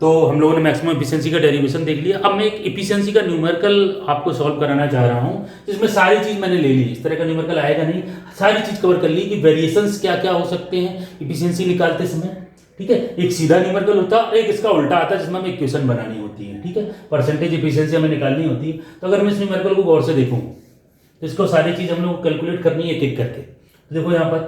तो हम लोगों ने मैक्सिमम एफिशिएंसी का डेरिवेशन देख लिया। अब मैं एक एफिशिएंसी का न्यूमेरिकल आपको सॉल्व कराना चाह रहा हूं, जिसमें सारी चीज मैंने ले ली। इस तरह का न्यूमेरिकल आएगा नहीं, सारी चीज कवर कर ली कि वेरिएशंस क्या क्या हो सकते हैं एफिशिएंसी निकालते समय। ठीक है, एक सीधा न्यूमेरिकल होता है, एक इसका उल्टा आता है जिसमें हमें इक्वेशन बनानी होती है। ठीक है, परसेंटेज एफिशिएंसी हमें निकालनी होती है। तो अगर मैं इस न्यूमेरिकल को गौर से देखूँ तो इसको सारी चीज हम लोग कैलकुलेट करनी है एक एक करके। देखो यहाँ पर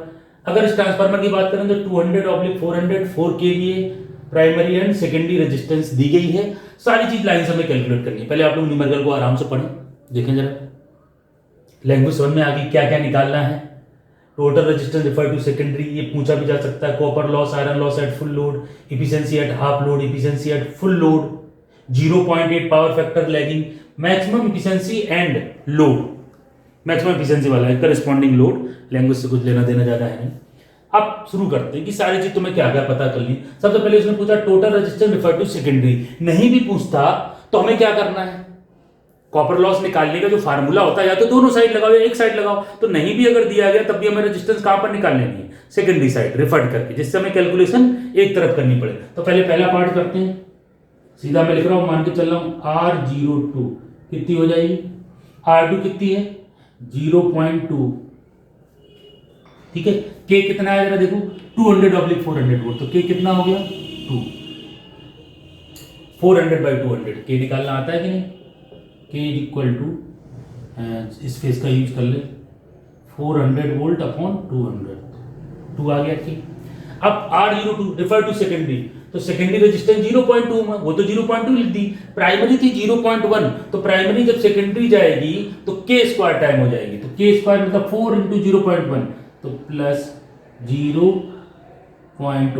अगर इस ट्रांसफार्मर की बात करें तो 200/400 4 KVA primary and secondary resistance दी गई है। सारी चीज लाइन से हमें कैलकुलेट करनी है। पहले आप लोग न्यूमेरिकल को आराम से पढ़ें, देखें जरा लैंग्वेज समझ में आ गई क्या क्या निकालना है। Total resistance refer to secondary, ये पूछा भी जा सकता है। Copper loss, iron loss at full load, efficiency at half load, efficiency at full load, 0.8 power factor lagging, maximum efficiency and load. Maximum efficiency वाला है, करस्पॉन्डिंग लोड। लैंग्वेज से कुछ लेना देना ज्यादा है नहीं। अब शुरू करते हैं कि सारी चीज तुम्हें क्या क्या पता कर ली। सबसे पहले उसने पूछा total resistance refer to secondary. नहीं भी पूछता तो हमें क्या करना है, कॉपर लॉस निकालने का जो फार्मूला होता है या तो दोनों साइड लगाओ या एक साइड लगाओ। तो नहीं भी अगर दिया गया तब भी हमें रेजिस्टेंस कहां पर निकालनी है, सेकेंडरी साइड रिफर करके, जिससे हमें कैलकुलेशन एक तरफ करनी पड़े। तो पहले पहला पार्ट करते हैं। सीधा मैं लिख रहा हूं, मान के चल रहा हूं R02 कितनी हो जाएगी, R2 कितनी है 0.2। ठीक है, K कितना है जरा देखो 200/400 वोल्ट। तो K कितना हो गया 2, 400/200। K निकालना आता है कि नहीं, K इक्वल टू इस फेस का यूज कर ले 400 वोल्ट अपॉन 200, 2 आ गया K। अब R02 रिफर टू सेकेंडरी, तो सेकेंडरी रेजिस्टेंस 0.2 में, वो तो 0.2 लिख दी। प्राइमरी थी 0.1, तो प्राइमरी जब सेकेंडरी जाएगी तो K स्क्वायर टाइम हो जाएगी। तो K स्क्वायर मतलब 4 × 0.1, तो प्लस 0.1 ×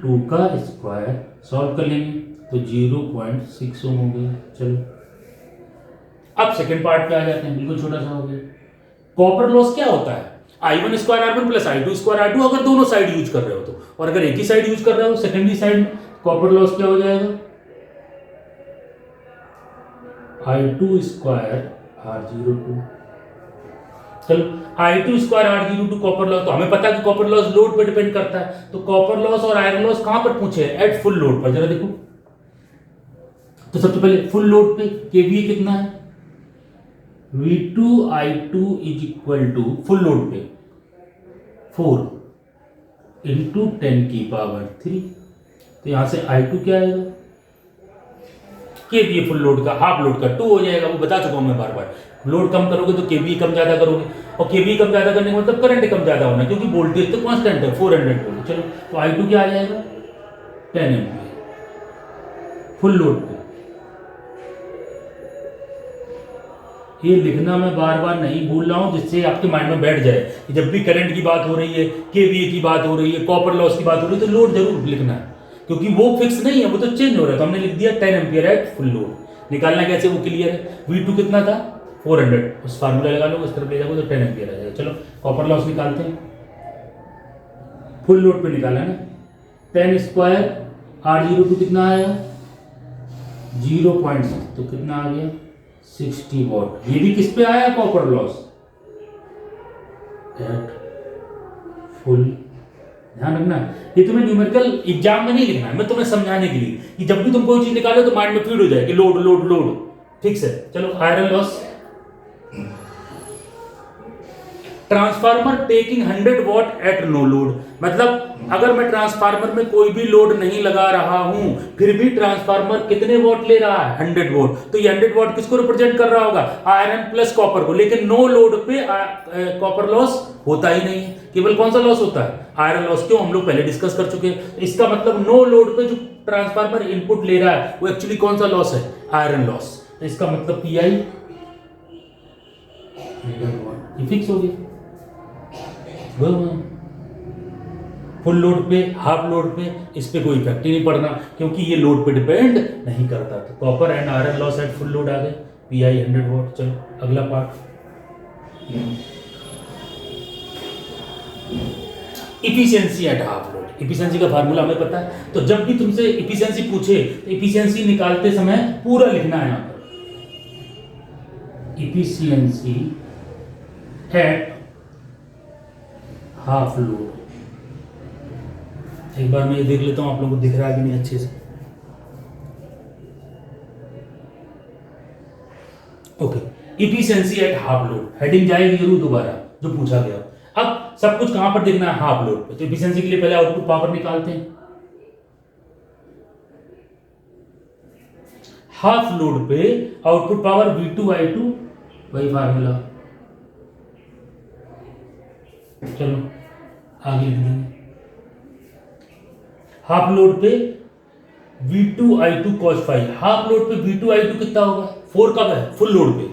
2 का स्क्वायर। सॉल्व कर लेंगे तो 0.6 ओम हो गया। चलो अब सेकेंड पार्ट पे आ जाते हैं, बिल्कुल छोटा सा हो गया। कॉपर लॉस क्या होता है, I1 square R1 plus I2 square R2, अगर दोनों साइड यूज कर रहे हो तो। और अगर एक ही साइड यूज कर रहे हो सेकेंडरी साइड, कॉपर लॉस क्या हो जाएगा I2 स्क्वायर R02। चलो I2 square R02 copper loss, तो हमें पता है कि कॉपर लॉस लोड पर डिपेंड करता है। तो कॉपर लॉस और आयरन लॉस कहां पर पूछे, एट फुल लोड पर। जरा देखो तो सबसे पहले फुल लोड पे केवीए कितना है, V2I2 is equal to full load पे 4 × 10⁻³ तो यहां से I2 क्या आएगा, केवीए फुल लोड का हाफ लोड का 2 हो जाएगा। वो बता चुका हूं मैं बार बार, लोड कम करोगे तो केवीए कम ज्यादा करोगे, और केवीए कम ज्यादा करने का मतलब करंट कम ज्यादा होना, क्योंकि वोल्टेज तो कांस्टेंट है 400 वोल्ट। चलो तो I2 क्या आ जाएगा 10 एम्पीयर फुल लोड पे। ये लिखना मैं बार बार नहीं बोल रहा हूं, जिससे आपके माइंड में बैठ जाए कि जब भी करंट की बात हो रही है, केवीए की बात हो रही है, कॉपर लॉस की बात हो रही है, तो लोड जरूर लिखना है, क्योंकि वो फिक्स नहीं है, वो तो चेंज हो रहा है। तो हमने लिख दिया 10 एम्पीयर एट फुल लोड। निकालना कैसे वो क्लियर है। V2 कितना था 400, उस फार्मूला लगा लो, उस तरफ ले जाओगे तो 10 एम्पीयर आ जाएगा। चलो कॉपर लॉस निकालते हैं, फुल लोड पे निकाला ना। 10 स्क्वायर R02 कितना आया 0.6, तो कितना आ गया 60 वॉट। ये भी किस पे आया कॉपर लॉस एट फुल। ध्यान रखना, ये तुम्हें न्यूमेरिकल एग्जाम में नहीं लिखना है, मैं तुम्हें समझाने के लिए कि जब भी तुम कोई चीज निकालो तो माइंड में फीड हो जाए कि लोड लोड लोड फिक्स है। चलो iron loss, transformer taking 100 watt at no load, मतलब अगर मैं ट्रांसफार्मर में कोई भी लोड नहीं लगा रहा हूं फिर भी ट्रांसफार्मर कितने वॉट ले रहा है 100 वॉट। तो ये 100 वॉट किसको रिप्रेजेंट कर रहा होगा, आयरन प्लस कॉपर को। लेकिन नो लोड पे कॉपर लॉस होता ही नहीं है, केवल कौन सा लॉस होता है आयरन लॉस। क्यों, हम लोग पहले डिस्कस कर चुके हैं। इसका मतलब नो लोड पे जो ट्रांसफार्मर इनपुट ले रहा है वो एक्चुअली कौन सा लॉस है, आयरन लॉस। तो इसका मतलब PI फिक्स हो गया। फुल लोड पे हाफ लोड पे इस पे कोई इफेक्ट ही नहीं पड़ना, क्योंकि ये लोड पे डिपेंड नहीं करता। तो copper and iron loss at full load आ गए, PI 100 वॉट। चलो अगला part, efficiency at half load. Efficiency का फार्मूला हमें पता है, तो जब भी तुमसे इफिशियंसी पूछे तो इफिशियंसी निकालते समय पूरा लिखना है यहां पर, इफिशियंसी एट हाफ लोड। एक बार मैं ये देख लेता हूं आप लोगों को दिख रहा है कि नहीं अच्छे से। Okay, efficiency at half load, heading जाएगी जरूर दोबारा जो पूछा गया। अब सब कुछ कहां पर देखना है, हाफ लोड पे। तो इफिशिएंसी के लिए पहले आउटपुट पावर निकालते हैं। हाफ लोड पे आउटपुट पावर V2I2, वही फार्मूला, चलो आगे लिख देंगे। हाफ लोड पे V2I2 cos phi, half load पे V2I2 कितना होगा, 4 कब है, फुल लोड पे।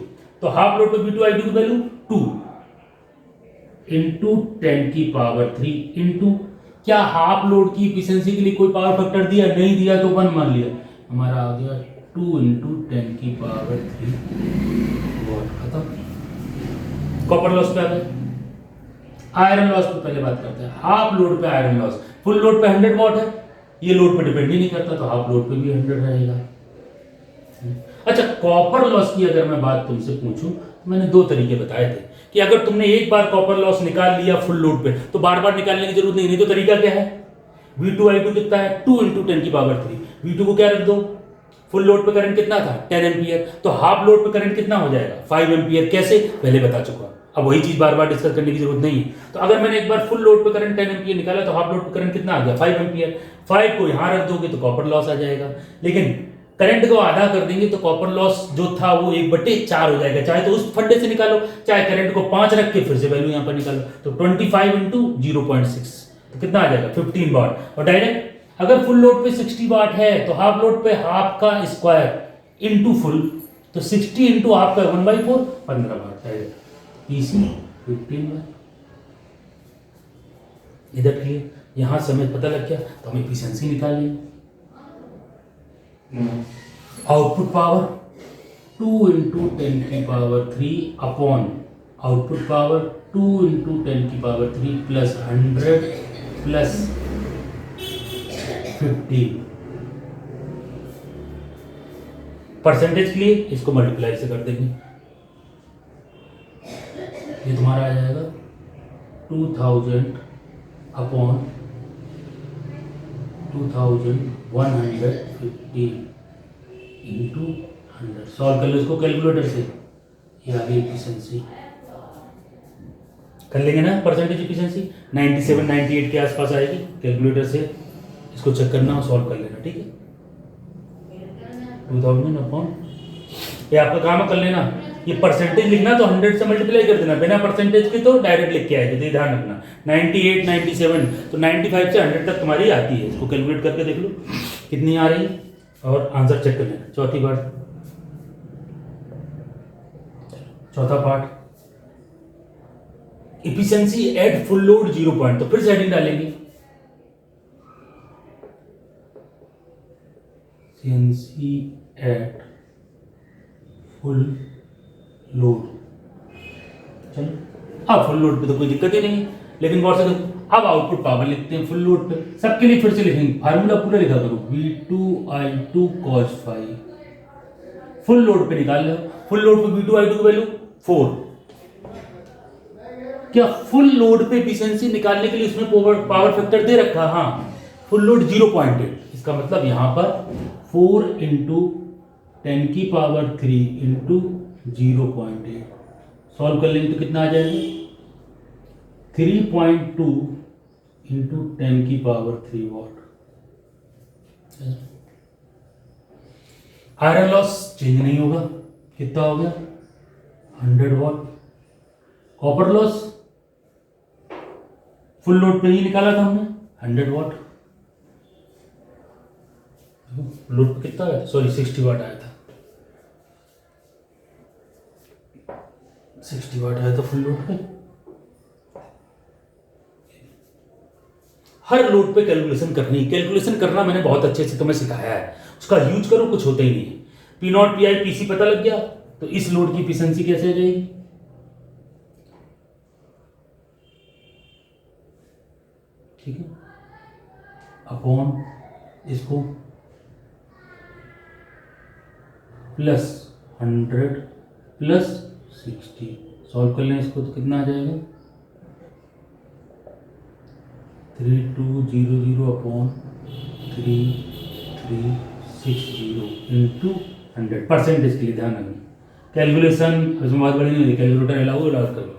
तो हाफ लोड पे V2I2 की वैल्यू 2 इंटू 10 की पावर 3 इंटू, क्या हाफ लोड की इफिशिएंसी के लिए कोई पावर फैक्टर दिया, नहीं दिया तो 1 मान लिया, हमारा आ गया 2 इंटू 10 की पावर 3 वॉट, खत्म। कॉपर लॉस पे आ गए। आयरन लॉस पे पहले बात करते हैं। हाफ लोड पे आयरन लॉस, फुल लोड पे 100 वॉट है, ये लोड पे डिपेंड ही नहीं करता, तो हाफ लोड पे भी 100 रहेगा। अच्छा, कॉपर लॉस की अगर मैं बात तुमसे पूछूं, तो मैंने 2 तरीके बताए थे कि अगर तुमने एक बार कॉपर लॉस निकाल लिया फुल लोड पे तो बार बार निकालने की जरूरत नहीं तो तरीका क्या है, V2I2 कितना है, 2 इंटू 10 की पावर 3, V2 को क्या रख दो, फुल लोड पे करंट कितना था 10 एम्पियर, तो हाफ लोड पे करंट कितना हो जाएगा 5 एम्पियर। कैसे, पहले बता चुका, अब वही चीज बार बार डिस्कस करने की जरूरत नहीं है। तो अगर मैंने एक बार फुल लोड पे करंट 10 एम्पियर निकाला तो हाफ लोड पे करंट कितना आ गया 5 एम्पियर। 5 को यहां रख दोगे तो कॉपर लॉस आ जाएगा, लेकिन करंट को आधा कर देंगे तो कॉपर लॉस जो था वो 1/4 हो जाएगा। चाहे तो उस फंडे से निकालो, चाहे करंट को 5 रख के फिर से वैल्यू यहां पर निकालो, तो 25 इंटू 0.6 तो कितना आ जाएगा 15 वाट। और डायरेक्ट अगर फुल लोड पे 60 वाट है तो हाफ लोड पे हाफ का स्क्वायर इंटू फुल, तो 60 इंटू हाफ का 1/4 15 वाट आएगा, पीसी 15 वाट। इधर क्लियर, यहां समय पता लग गया तो हम एफिशिएंसी निकाल लेंगे। आउटपुट पावर 2 इंटू 10 की power 3 upon output power 2 into 10 की पावर 3 प्लस 100 प्लस 50। परसेंटेज के लिए इसको मल्टीप्लाई से कर देंगे, ये तुम्हारा आ जाएगा 2000 अपॉन 2150 इंटू 100। सॉल्व कर लो इसको कैलकुलेटर से, ये आ गई एफिशिएंसी। कर लेंगे ना परसेंटेज एफिशिएंसी 97 98 के आसपास आएगी। कैलकुलेटर से इसको चेक करना और सॉल्व कर लेना, ठीक है। 2000 अपॉन, ये आपका काम है कर लेना, ये परसेंटेज लिखना तो 100 से मल्टीप्लाई कर देना, बिना परसेंटेज के तो डायरेक्ट लिख के आएगी, तो ध्यान रखना 98 97 तो 95 से 100 तक तुम्हारी आती है। इसको कैलकुलेट करके देख लो कितनी आ रही है और आंसर चेक कर लेना। चौथी बार, चौथा part, efficiency at full load 0 point, तो फिर से हेडिंग डालेंगे इफिशिएंसी एट फुल लोड। चलो अब फुल लोड पे तो कोई दिक्कत ही नहीं है, लेकिन गौर से अब आउटपुट पावर लिखते हैं फुल लोड पे। सबके लिए फिर से लिखेंगे, फार्मूला पूरा लिखा करो, V2I2 cos phi. Full load पे निकाल लो, फुल लोड पे V2I2 की वैल्यू 4। क्या फुल लोड पे एफिशिएंसी निकालने के लिए उसमें पावर फैक्टर दे रखा, हाँ, फुल लोड 0.8, इसका मतलब यहां पर 4 इंटू 10 की पावर 3 इंटू 0.8। सॉल्व कर लेंगे तो कितना आ जाएगा 3.2 इंटू 10 की power 3 what. Iron loss change नहीं होगा, कितना हो गया 100 what. Copper loss full load पे ही निकाला था हमने 100 वॉट, लोड पे कितना आया, सॉरी 60 वाट आया था, 60 वाट आया था फुल लोड पे। हर लोड पे कैलकुलेशन करनी, कैलकुलेशन करना मैंने बहुत अच्छे से तुम्हें सिखाया है, उसका यूज करो, कुछ होता ही नहीं है। P0 PI PC पता लग गया तो इस लोड की एफिशिएंसी कैसे आ जाएगी, ठीक है, अपॉन इसको प्लस 100 प्लस 60। सॉल्व कर लें इसको तो कितना आ जाएगा 3200 अपॉन 3360 इंटू 100। परसेंटेज के लिए ध्यान रखना, कैलकुलेशन इसमें बहुत बड़ी नहीं होती, कैलकुलेटर अलाउ कर लो,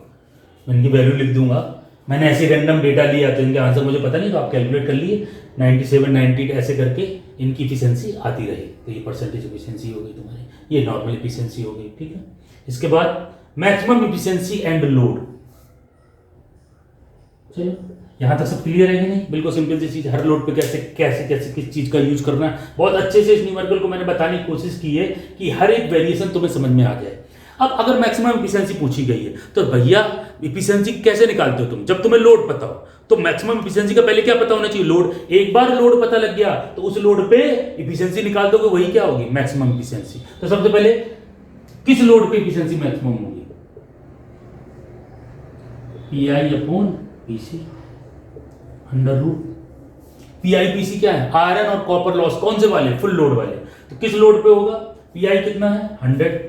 मैं इनकी वैल्यू लिख दूंगा। मैंने ऐसे रैंडम डेटा लिया तो इनके आंसर मुझे पता नहीं, तो आप कैलकुलेट कर लिए 97 98 ऐसे करके इनकी इफिशियंसी आती रही, तो ये परसेंटेज इफिशियंसी हो गई तुम्हारी, ये नॉर्मल इफिशियंसी हो गई। ठीक है, इसके बाद मैक्सिमम इफिशियंसी एंड लोड। चलो यहाँ तक सब क्लियर है कि नहीं? बिल्कुल सिंपल सी चीज, हर लोड पे कैसे कैसे कैसे किस चीज का यूज करना है, बहुत अच्छे से इस न्यूमेरिकल को मैंने बताने की कोशिश की है कि हर एक वेरिएशन तुम्हें समझ में आ जाए। अब अगर मैक्सिमम इफिशियंसी पूछी गई है तो भैया इफिशियंसी कैसे निकालते हो तुम? जब तुम्हें लोड पता हो तो मैक्सिमम इफिशियंसी का पहले क्या पता होना चाहिए? लोड। एक बार लोड पता लग गया तो उस लोड पे इफिशियंसी निकाल दोगे, वही क्या होगी? Maximum efficiency. तो सबसे पहले किस लोड पे इफिशियंसी मैक्सिमम होगी? PI upon PC under root. PI PC क्या है? आयरन और कॉपर लॉस कौन से वाले? फुल लोड वाले। तो किस लोड पे होगा? पीआई कितना है? 100।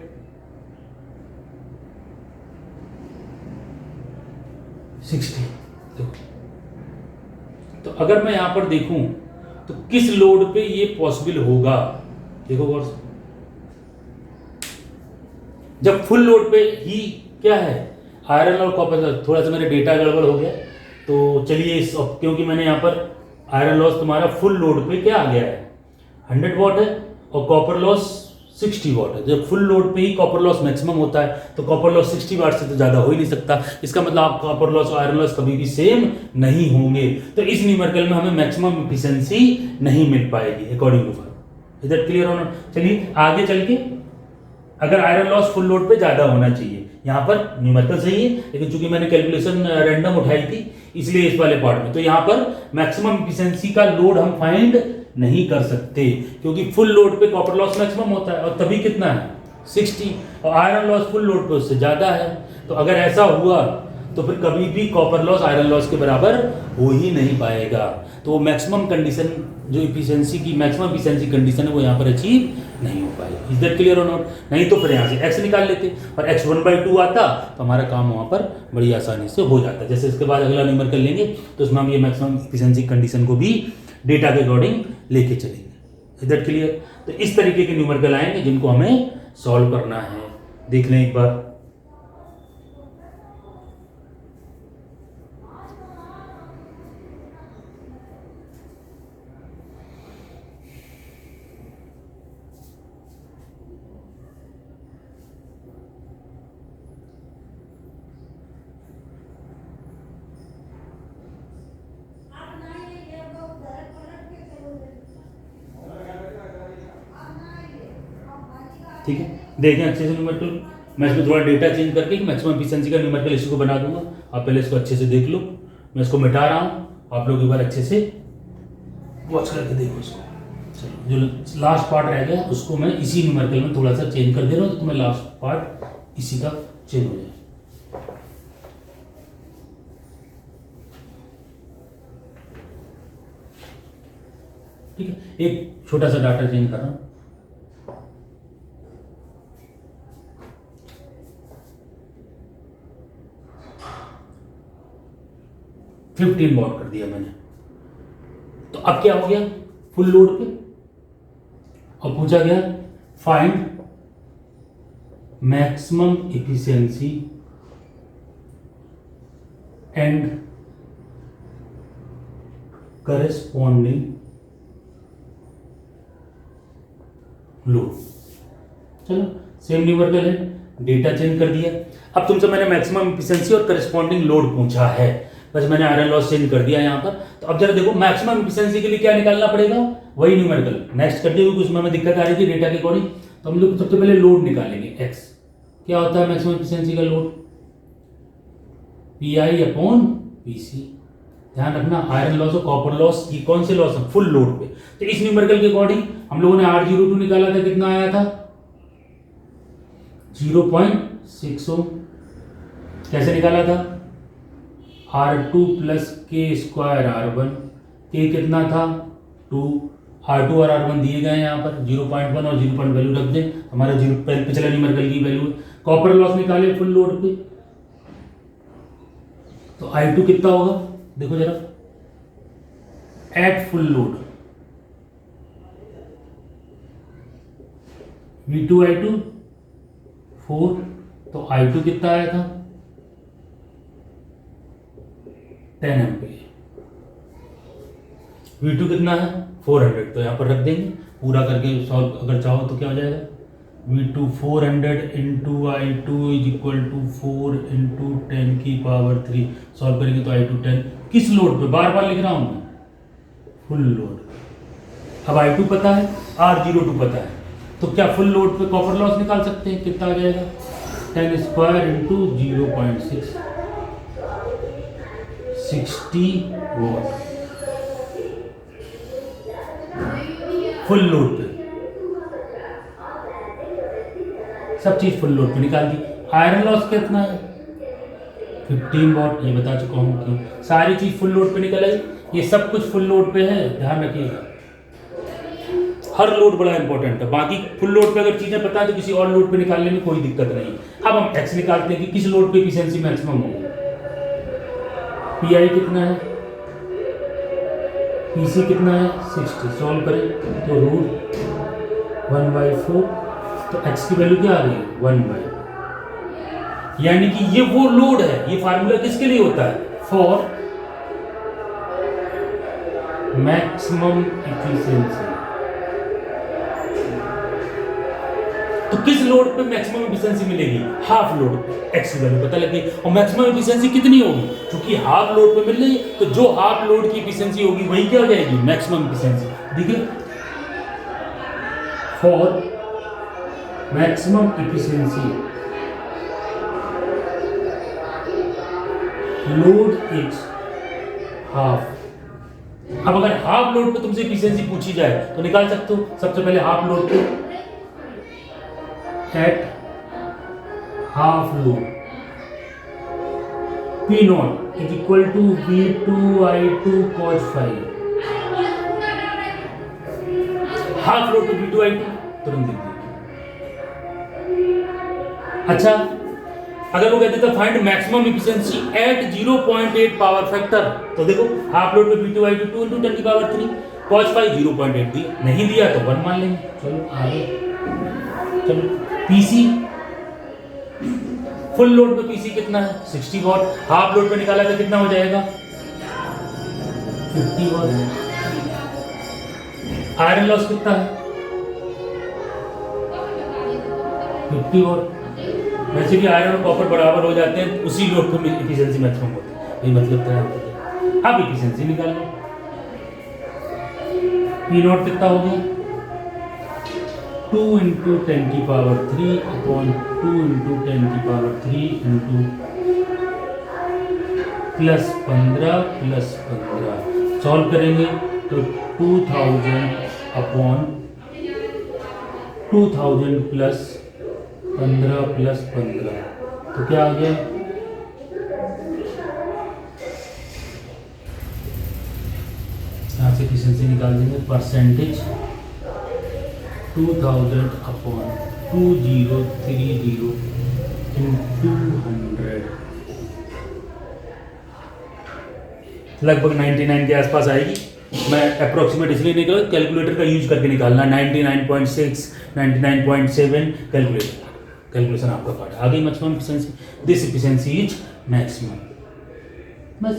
तो अगर मैं यहां पर देखूं तो किस लोड पे ये पॉसिबल होगा? देखो गौर से, जब फुल लोड पे ही क्या है? आयरन और कॉपर। थोड़ा सा मेरा डेटा गड़बड़ हो गया, तो चलिए इस, क्योंकि मैंने यहाँ पर आयरन लॉस तुम्हारा फुल लोड पे क्या आ गया है? 100 वॉट है, और कॉपर लॉस 60 वॉट है। जब फुल लोड पे ही कॉपर लॉस मैक्सिमम होता है तो कॉपर लॉस 60 वाट से तो ज़्यादा हो ही नहीं सकता। इसका मतलब आप कॉपर लॉस और आयरन लॉस कभी भी सेम नहीं होंगे, तो इस न्यूमेरिकल में हमें मैक्सिमम एफिशिएंसी नहीं मिल पाएगी अकॉर्डिंग टू फॉर्मूला। इधर क्लियर होना? चलिए आगे चल के, अगर आयरन लॉस फुल लोड पे ज़्यादा होना चाहिए, यहाँ पर न्यूमेरिकल सही है, लेकिन चूंकि मैंने कैलकुलेशन रैंडम उठाई थी इसलिए इस वाले पार्ट में, तो यहाँ पर मैक्सिमम एफिशिएंसी का लोड हम फाइंड नहीं कर सकते, क्योंकि फुल लोड पे कॉपर लॉस मैक्सिमम होता है और तभी कितना है? 60, और आयरन लॉस फुल लोड पे उससे ज़्यादा है। तो अगर ऐसा हुआ तो फिर कभी भी कॉपर लॉस आयरन लॉस के बराबर हो ही नहीं पाएगा। तो वो मैक्सिमम कंडीशन, जो इफिशियंसी की मैक्सिमम इफिशियंसी कंडीशन है, वो यहाँ पर अचीव नहीं हो पाएगी। इज दैट क्लियर और नॉट? नहीं तो फिर यहाँ से x निकाल लेते और x 1/2 आता तो हमारा काम वहाँ पर बड़ी आसानी से हो जाता। जैसे इसके बाद अगला न्यूमेरिकल लेंगे तो उसमें हम ये मैक्सिमम इफिशियंसी कंडीशन को भी डेटा के अकॉर्डिंग लेके चलेंगे। Is that clear? तो इस तरीके के न्यूमेरिकल आएंगे जिनको हमें सॉल्व करना है। देख लें एक बार। ठीक है, देखें अच्छे से न्यूमेरिकल। मैं इसमें थोड़ा डेटा चेंज करके मैक्सिमम एफिशिएंसी का न्यूमेरिकल इशू को बना दूंगा। आप पहले इसको अच्छे से देख लो, मैं इसको मिटा रहा हूँ, आप लोग एक बार अच्छे से वॉच करके देखो इसको। चलो, जो लास्ट पार्ट रह गया उसको मैं इसी न्यूमेरिकल में थोड़ा सा चेंज कर दे रहा हूँ, तो तुम्हें लास्ट पार्ट इसी का चेंज हो जाए। ठीक है, एक छोटा सा डाटा चेंज कर रहा हूँ। $15 कर दिया मैंने। तो अब क्या हो गया? फुल लोड पे, और पूछा गया find maximum efficiency and corresponding load. चलो सेम न्यूमेरिकल है, डेटा चेंज कर दिया। अब तुमसे मैंने मैक्सिमम एफिशिएंसी और करेस्पॉन्डिंग लोड पूछा है, बस मैंने आयरन लॉस चेंज कर दिया यहाँ पर। तो अब जरा देखो मैक्सिमम एफिशिएंसी के लिए क्या निकालना पड़ेगा? वही न्यूमेरिकल नेक्स्ट कर दिया, क्योंकि उसमें हमें दिक्कत आ रही थी डेटा के अकॉर्डिंग। तो हम लोग सबसे पहले लोड निकालेंगे x। क्या होता है मैक्सिमम एफिशिएंसी का लोड? Pi upon PC. ध्यान रखना आयरन लॉस और कॉपर लॉस ये कौन से लॉस है? फुल लोड पे। तो इस न्यूमेरिकल के अकॉर्डिंग हम लोगों ने R02 निकाला था, कितना आया था? 0.60। कैसे निकाला था? R2 प्लस के स्क्वायर R1। के कितना था? 2। R2 और R1 दिए गए हैं यहाँ पर, 0.1 और 0. वैल्यू रख दें, हमारा 0 पिछले न्यूमेरिकल की वैल्यू है। कॉपर लॉस निकाले फुल लोड पे, तो I2 कितना होगा? देखो जरा, eight full load V2 I2 4, तो I2 कितना आया था 10 एम्पियर। V2 कितना है 400, तो यहाँ पर रख देंगे पूरा करके सॉल्व अगर चाहो तो क्या हो जाएगा V2 400 into I2 is equal to 4 into 10 की पावर 3। सॉल्व करेंगे तो I2 10 किस लोड पे, बार बार लिख रहा हूँ मैं, फुल लोड। अब I2 पता है, R02 पता है, तो क्या फुल लोड पे कॉपर लॉस निकाल सकते हैं, कितना आ जाएगा 10 square into 0.6 60 what full load पे। सब चीज फुल लोड पे निकाल दी। आयरन लॉस कितना है 15 वॉट, ये बता चुका हूं क्यों। सारी चीज फुल लोड पे निकल आई, ये सब कुछ फुल लोड पे है, ध्यान रखिएगा। हर लोड बड़ा इंपॉर्टेंट है, बाकी फुल लोड पे अगर चीजें पता है तो किसी और लोड पे निकालने में कोई दिक्कत नहीं। अब हम एक्स निकालते हैं कि किस लोड पे एफिशिएंसी मैक्सिमम होगी। पीआई कितना है, पीसी कितना है 60, सॉल्व करें तो रूट 1/4, तो एक्स की वैल्यू क्या आ रही है 1/, यानी कि ये वो लोड है। ये फार्मूला किसके लिए होता है, फॉर मैक्सिमम एफिशिएंसी। तो किस लोड पे मैक्सिमम एफिशिएंसी मिलेगी, हाफ लोड पे। एक्स की वैल्यू पता लगी, और मैक्सिमम एफिशिएंसी कितनी होगी, क्योंकि हाफ लोड पे मिल रही है, तो जो हाफ लोड की एफिशिएंसी होगी वही क्या हो जाएगी मैक्सिमम एफिशिएंसी। देखिए for maximum efficiency load is half. अब अगर हाफ लोड पे तुमसे एफिशिएंसी पूछी जाए तो निकाल सकते हो। सबसे पहले हाफ लोड पे at half load P naught is equal to V2I2 cos 5। Half load पे V2I2 तुरंत लिख दीजिए। अच्छा, अगर वो कहते थे find maximum efficiency eight 0.8 power factor, तो देखो हाफ लोड पे V2I2 2 into 10 की पावर 3 cos 5 0.8 दी, नहीं दिया तो 1 मान लेंगे। चलो आगे, चलो पीसी फुल लोड पे पीसी कितना है 60 वॉट, हाफ लोड पे निकाला तो कितना हो जाएगा 50 वॉट। आयरन लॉस कितना है 50 वॉट। वैसे भी आयरन और कॉपर बराबर हो जाते हैं, उसी लोड पे एफिशिएंसी मैक्सिमम होती है, ये मतलब क्या है। अब एफिशिएंसी निकाल लो, पी नॉट कितना हो गया 2 into 10 की पावर 3 अपॉन 2 into 10 की पावर 3 into +15 सॉल्व करेंगे तो 2000 अपॉन 2000 प्लस 15 तो क्या आ गया यहाँ से एफिशिएंसी निकाल देंगे। परसेंटेज 2000 अपॉन 2030 into 100 लगभग 99 के आसपास आएगी। मैं अप्रोक्सीमेट इसलिए निकाला, कैलकुलेटर का यूज करके निकालना। 99.6 99.7 कैलकुलेशन आपका पार्ट आ गई। Maximum efficiency, this efficiency is maximum. बस,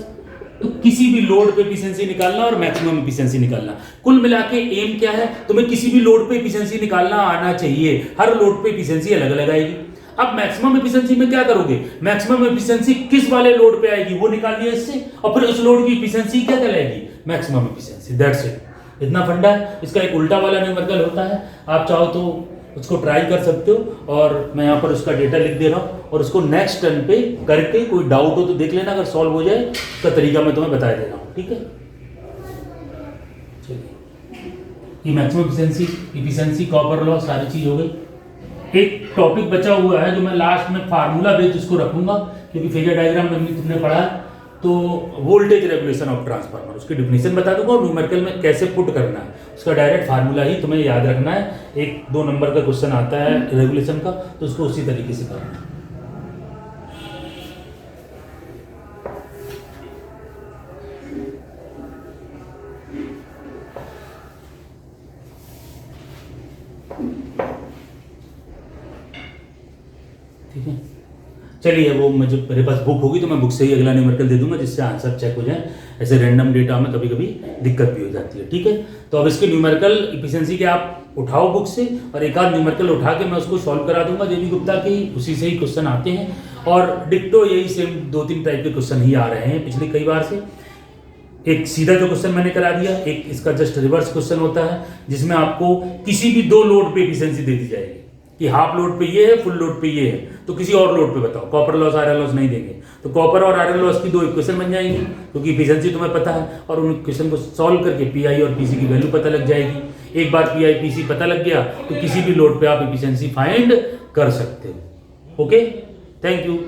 तो किसी भी लोड पे एफिशिएंसी निकालना और मैक्सिमम एफिशिएंसी निकालना, कुल मिला के एम क्या है, तुम्हें किसी भी लोड पे एफिशिएंसी निकालना आना चाहिए। हर लोड पे एफिशिएंसी अलग अलग आएगी। अब मैक्सिमम एफिशिएंसी में क्या करोगे, मैक्सिमम एफिशिएंसी किस वाले लोड पे आएगी वो निकालनी है इससे, और फिर उस लोड की एफिशिएंसी क्या कहलाएगी मैक्सिमम एफिशिएंसी। दैट्स इट, इतना फंडा है। इसका एक उल्टा वाला न्यूमेरिकल होता है, आप चाहो तो उसको ट्राई कर सकते हो, और मैं यहाँ पर उसका डेटा लिख दे रहा हूँ, और उसको नेक्स्ट टर्न पे करके कोई डाउट हो तो देख लेना, अगर सॉल्व हो जाए उसका तरीका मैं तुम्हें बता दे रहा हूँ, ठीक है। चलिए, ये मैक्सिमम एफिशिएंसी कॉपर लॉस सारी चीज हो गई। एक टॉपिक बचा हुआ है जो मैं लास्ट में फार्मूला बेस्ड इसको रखूंगा, क्योंकि फेजर डायग्राम में तुमने पढ़ा, तो वोल्टेज रेगुलेशन ऑफ ट्रांसफार्मर, उसकी डिफिनेशन बता दूंगा, और न्यूमेरिकल में कैसे पुट करना है उसका डायरेक्ट फार्मूला ही तुम्हें याद रखना है। 1-2 नंबर का क्वेश्चन आता है रेगुलेशन का, तो उसको उसी तरीके से करना है। ठीक है, चलिए वो मुझे मेरे पास बुक होगी तो मैं बुक से ही अगला न्यूमेरिकल दे दूंगा जिससे आंसर चेक हो जाए। ऐसे रैंडम डेटा में कभी कभी दिक्कत भी हो जाती है। ठीक है, तो अब इसके न्यूमेरिकल इफिशिएंसी के आप उठाओ बुक से और एक आध न्यूमेरिकल उठा के मैं उसको सॉल्व करा दूंगा। जेबी गुप्ता की उसी से ही क्वेश्चन आते हैं और डिक्टो यही सेम 2-3 टाइप के क्वेश्चन ही आ रहे हैं पिछले कई बार से। एक सीधा जो क्वेश्चन मैंने करा दिया, एक इसका जस्ट रिवर्स क्वेश्चन होता है जिसमें आपको किसी भी 2 लोड पे एफिशिएंसी दे दी जाएगी कि हाफ लोड पे ये है, फुल लोड पे ये है, तो किसी और लोड पे बताओ। कॉपर लॉस आयरन लॉस नहीं देंगे, तो कॉपर और आयरन लॉस की 2 इक्वेशन बन जाएंगी क्योंकि एफिशिएंसी तुम्हें पता है और उन इक्वेशन को सॉल्व करके पीआई और पीसी की वैल्यू पता लग जाएगी। एक बार पीआई पीसी पता लग गया तो किसी भी लोड पे आप एफिशिएंसी फाइंड कर सकते हो। Okay, thank you.